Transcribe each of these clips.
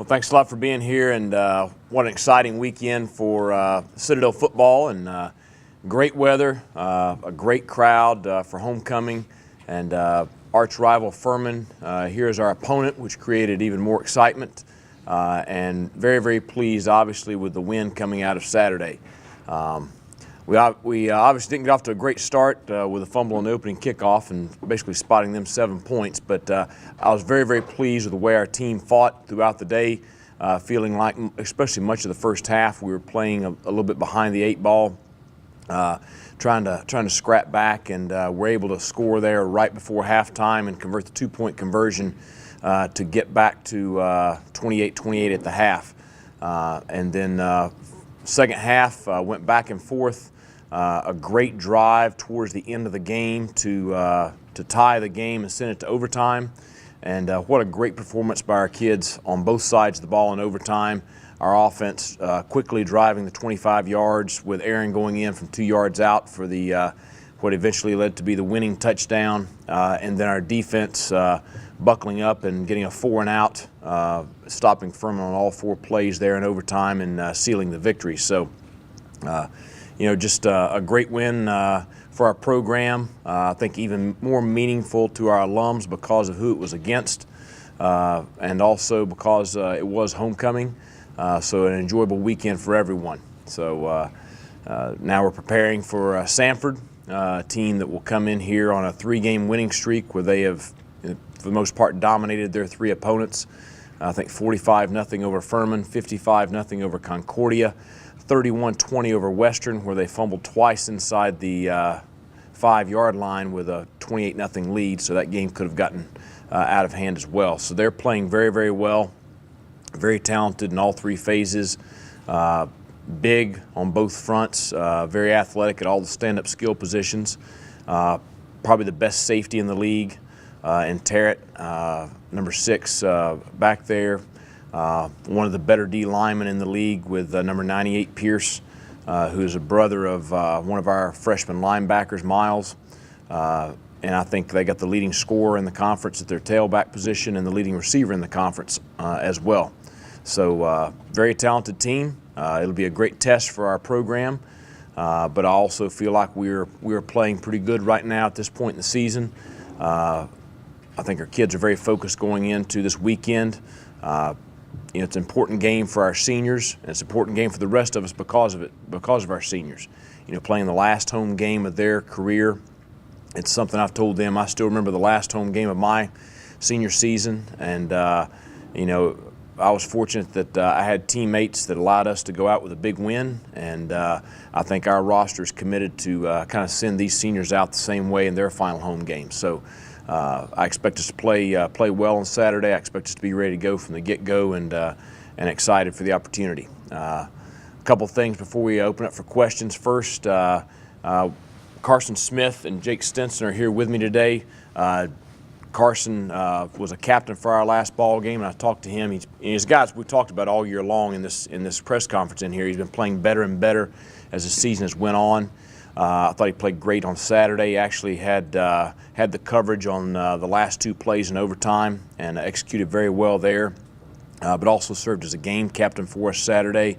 Well, thanks a lot for being here, and what an exciting weekend for Citadel football, and great weather, a great crowd for homecoming, and arch rival Furman. Here is our opponent, which created even more excitement, and very, very pleased, obviously, with the win coming out of Saturday. We obviously didn't get off to a great start with a fumble on the opening kickoff and basically spotting them 7 points, but I was very, very pleased with the way our team fought throughout the day, feeling like, especially much of the first half, we were playing a little bit behind the 8 ball, trying to scrap back, and we're able to score there right before halftime and convert the 2-point conversion to get back to 28-28 at the half. And then second half went back and forth. A great drive towards the end of the game to tie the game and send it to overtime. And what a great performance by our kids on both sides of the ball in overtime. Our offense quickly driving the 25 yards with Aaron going in from 2 yards out for the what eventually led to be the winning touchdown. And then our defense buckling up and getting a 4-and-out, stopping Furman on all 4 plays there in overtime and sealing the victory. So, just a great win for our program. I think even more meaningful to our alums because of who it was against, and also because it was homecoming. So an enjoyable weekend for everyone. So now we're preparing for Samford, a team that will come in here on a 3-game winning streak where they have, for the most part, dominated their 3 opponents. I think 45-0 over Furman, 55-0 over Concordia, 31-20 over Western, where they fumbled twice inside the 5-yard line with a 28-0 lead, so that game could have gotten out of hand as well. So they're playing very, very well, very talented in all 3 phases, big on both fronts, very athletic at all the stand-up skill positions, probably the best safety in the league, and Tarrant, number 6 back there. One of the better D linemen in the league with number 98 Pierce, who is a brother of one of our freshman linebackers, Miles. And I think they got the leading scorer in the conference at their tailback position and the leading receiver in the conference as well. So very talented team. It'll be a great test for our program, but I also feel like we're playing pretty good right now at this point in the season. I think our kids are very focused going into this weekend. It's an important game for our seniors, and it's an important game for the rest of us because of our seniors. Playing the last home game of their career, it's something I've told them. I still remember the last home game of my senior season, and I was fortunate that I had teammates that allowed us to go out with a big win, and I think our roster is committed to kind of send these seniors out the same way in their final home game. So I expect us to play well on Saturday. I expect us to be ready to go from the get-go and excited for the opportunity. A couple things before we open up for questions. First, Carson Smith and Jake Stinson are here with me today. Carson was a captain for our last ball game, and I talked to him. He's guys we talked about all year long in this press conference in here. He's been playing better and better as the season has went on. I thought he played great on Saturday. He actually had the coverage on the last 2 plays in overtime and executed very well there, but also served as a game captain for us Saturday.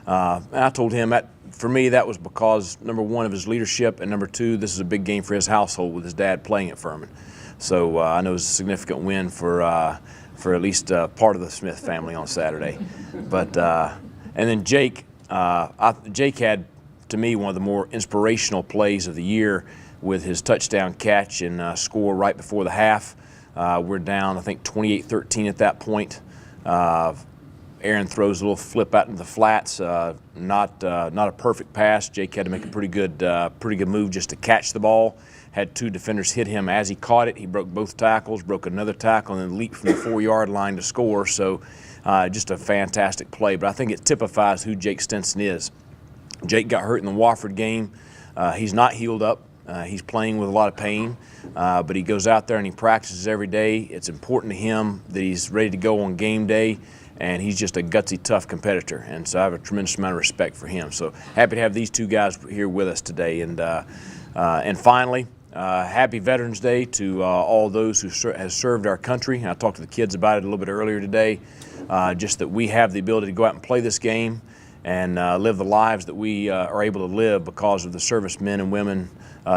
And I told him that, for me, that was because, number 1, of his leadership, and number 2, this is a big game for his household with his dad playing at Furman. So I know it was a significant win for at least part of the Smith family on Saturday. But and then Jake had, to me, one of the more inspirational plays of the year with his touchdown catch and score right before the half. We're down, I think, 28-13 at that point. Aaron throws a little flip out into the flats, not a perfect pass. Jake had to make a pretty good move just to catch the ball. Had 2 defenders hit him as he caught it. He broke both tackles, broke another tackle, and then leaped from the 4-yard line to score. So just a fantastic play. But I think it typifies who Jake Stinson is. Jake got hurt in the Wofford game. He's not healed up. He's playing with a lot of pain, but he goes out there and he practices every day. It's important to him that he's ready to go on game day, and he's just a gutsy, tough competitor. And so I have a tremendous amount of respect for him. So happy to have these 2 guys here with us today. And finally, happy Veterans Day to all those who have served our country. I talked to the kids about it a little bit earlier today. just that we have the ability to go out and play this game and live the lives that we are able to live because of the servicemen and women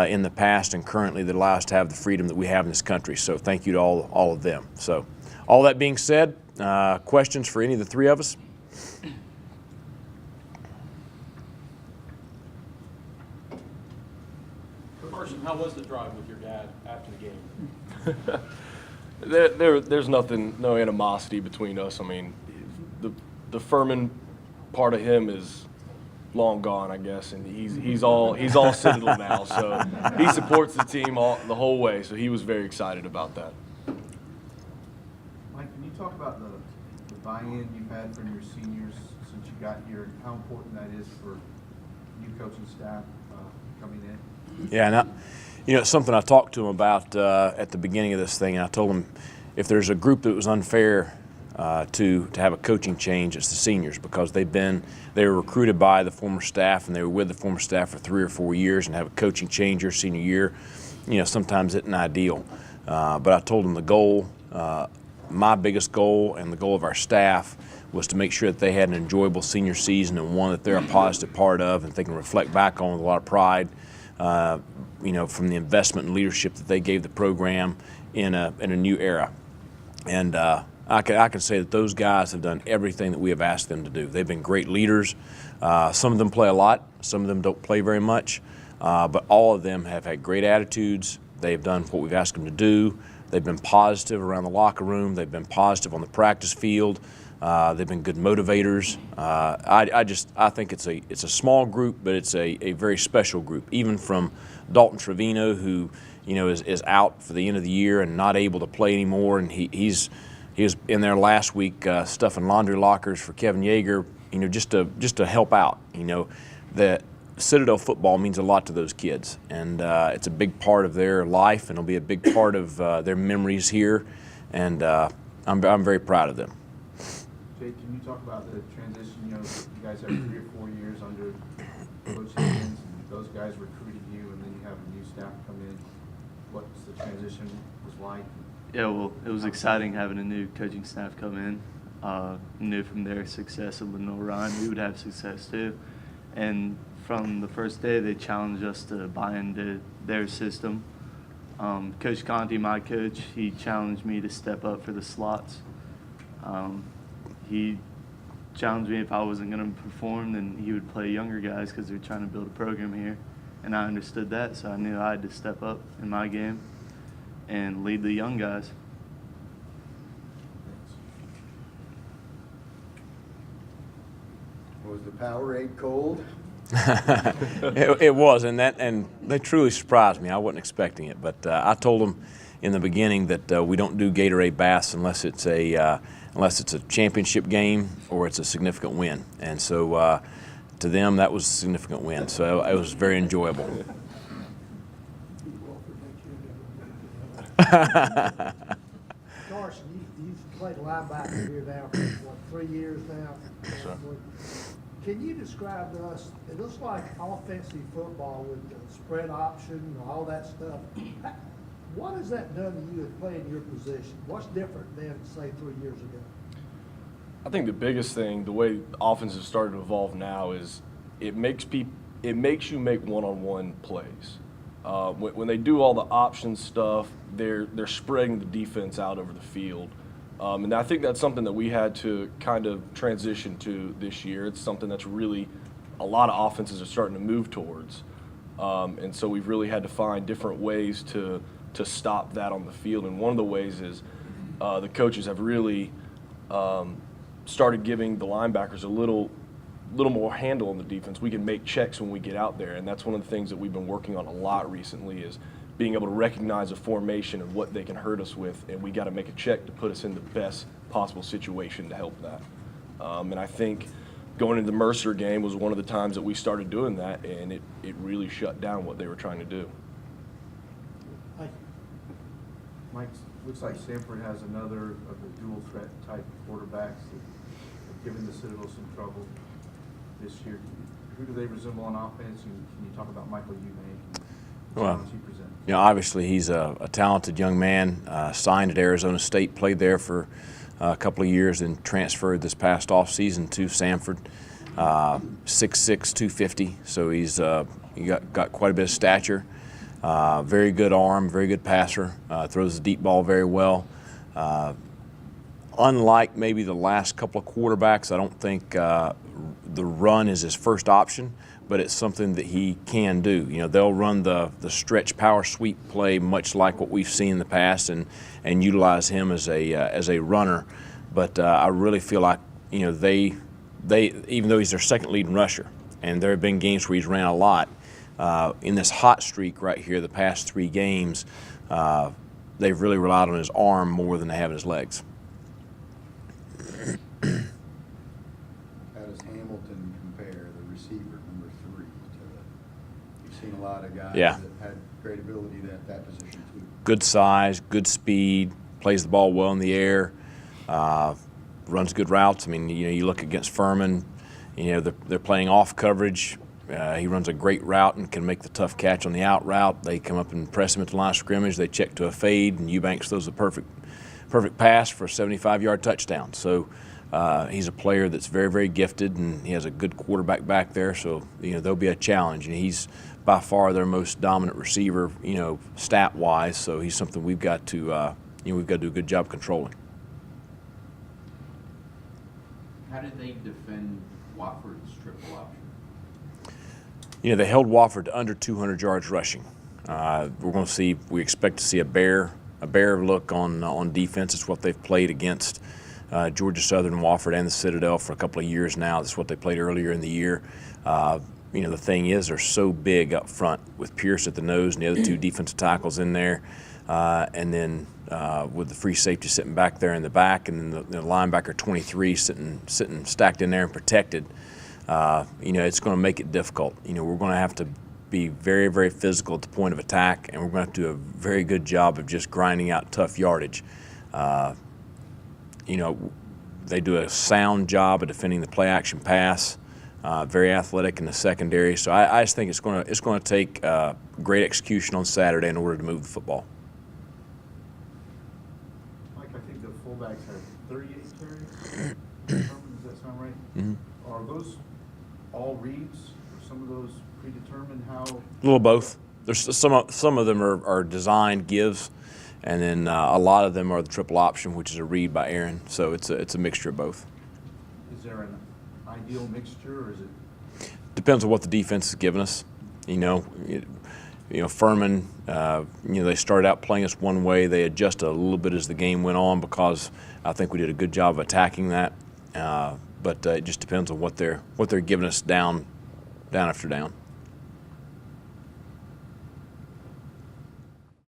in the past and currently that allow us to have the freedom that we have in this country. So thank you to all of them. So all that being said, questions for any of the three of us? Carson, how was the drive with your dad after the game? There's no animosity between us. I mean, the Furman part of him is long gone, I guess, and he's all Citadel now. So he supports the team the whole way. So he was very excited about that. Mike, can you talk about the buy-in you've had from your seniors since you got here, and how important that is for new coaching staff coming in? Yeah, and it's something I talked to him about at the beginning of this thing. And I told him if there's a group that was unfair to have a coaching change, it's the seniors, because they were recruited by the former staff and they were with the former staff for 3 or 4 years, and have a coaching change your senior year, sometimes isn't ideal. But I told them the goal, my biggest goal and the goal of our staff was to make sure that they had an enjoyable senior season and one that they're a positive part of and they can reflect back on with a lot of pride, from the investment and leadership that they gave the program in a new era. And I can say that those guys have done everything that we have asked them to do. They've been great leaders. Some of them play a lot. Some of them don't play very much. But all of them have had great attitudes. They've done what we've asked them to do. They've been positive around the locker room. They've been positive on the practice field. They've been good motivators. I think it's a small group, but it's a very special group. Even from Dalton Trevino, who is out for the end of the year and not able to play anymore, and he was in there last week stuffing laundry lockers for Kevin Yeager, just to help out. That Citadel football means a lot to those kids, and it's a big part of their life, and it'll be a big part of their memories here, and I'm very proud of them. Jay, can you talk about the transition? You guys have 3 or 4 years under Coach Higgins, and those guys recruited you, and then you have a new staff come in. What's the transition was like? Yeah, well, it was exciting having a new coaching staff come in. Knew from their success of Lenore Ryan, we would have success too. And from the first day, they challenged us to buy into their system. Coach Conti, my coach, he challenged me to step up for the slots. He challenged me if I wasn't going to perform, then he would play younger guys because they're trying to build a program here. And I understood that, so I knew I had to step up in my game and lead the young guys. Was the Powerade cold? It was, and they truly surprised me. I wasn't expecting it, but I told them in the beginning that we don't do Gatorade baths unless it's a championship game or it's a significant win. And so to them, that was a significant win. So it was very enjoyable. Carson, you've played linebacker here now for 3 years now. Yes, sir. Can you describe to us, it looks like offensive football with the spread option and all that stuff. What has that done to you at playing your position? What's different than, say, 3 years ago? I think the biggest thing, the way offenses started to evolve now, is it makes you make one-on-one plays. When they do all the option stuff, they're spreading the defense out over the field. And I think that's something that we had to kind of transition to this year. It's something that's really a lot of offenses are starting to move towards. And so we've really had to find different ways to stop that on the field. And one of the ways is the coaches have really started giving the linebackers a little more handle on the defense. We can make checks when we get out there, and that's one of the things that we've been working on a lot recently is being able to recognize a formation and what they can hurt us with, and we got to make a check to put us in the best possible situation to help that. And I think going into the Mercer game was one of the times that we started doing that, and it really shut down what they were trying to do. Thank you. Mike, looks like Sanford has another of the dual threat type quarterbacks that have given the Citadel some trouble this year. Who do they resemble on offense? And can you talk about Michael Eubank and the challenge he presents? Obviously he's a talented young man, signed at Arizona State, played there for a couple of years and transferred this past offseason to Samford. 6'6", 250, so he's he got quite a bit of stature. Very good arm, very good passer, throws the deep ball very well. Unlike maybe the last couple of quarterbacks, I don't think the run is his first option, but it's something that he can do. You know, they'll run the stretch power sweep play much like what we've seen in the past, and utilize him as a runner. But I really feel like, you know, they even though he's their second leading rusher, and there have been games where he's ran a lot, in this hot streak right here, the past 3 games, they've really relied on his arm more than they have his legs. How does Hamilton compare, the receiver, number 3, to you've seen a lot of guys Yeah. that had great ability at that position too? Good size, good speed, plays the ball well in the air, runs good routes. I mean, you know, you look against Furman, you know, they're playing off coverage. He runs a great route and can make the tough catch on the out route. They come up and press him at the line of scrimmage. They check to a fade, and Eubanks throws a perfect pass for a 75-yard touchdown. So he's a player that's very, very gifted, and he has a good quarterback back there. So, you know, there'll be a challenge. And he's by far their most dominant receiver, you know, stat-wise. So he's something we've got to, you know, we've got to do a good job controlling. How did they defend Wofford's triple option? You know, they held Wofford to under 200 yards rushing. We're going to see. We expect to see a bear look on defense. It's what they've played against Georgia Southern, Wofford, and the Citadel for a couple of years now. That's what they played earlier in the year. You know, the thing is, they're so big up front with Pierce at the nose and the other 2 defensive tackles in there, and then with the free safety sitting back there in the back, and then the linebacker 23 sitting stacked in there and protected. You know, it's going to make it difficult. You know, we're going to have to be very, very physical at the point of attack, and we're going to have to do a very good job of just grinding out tough yardage. You know, they do a sound job of defending the play-action pass. Very athletic in the secondary. So I just think it's going to take great execution on Saturday in order to move the football. Mike, I think the fullbacks have 38 carries. Does that sound right? Mm-hmm. Are those all reads, or some of those predetermined? How? A little of both. There's some of them are designed gives, and then a lot of them are the triple option, which is a read by Aaron. So it's a mixture of both. Is there an ideal mixture, or is it? Depends on what the defense is giving us. You know, Furman. They started out playing us one way. They adjusted a little bit as the game went on because I think we did a good job of attacking that. But it just depends on what they're giving us down after down.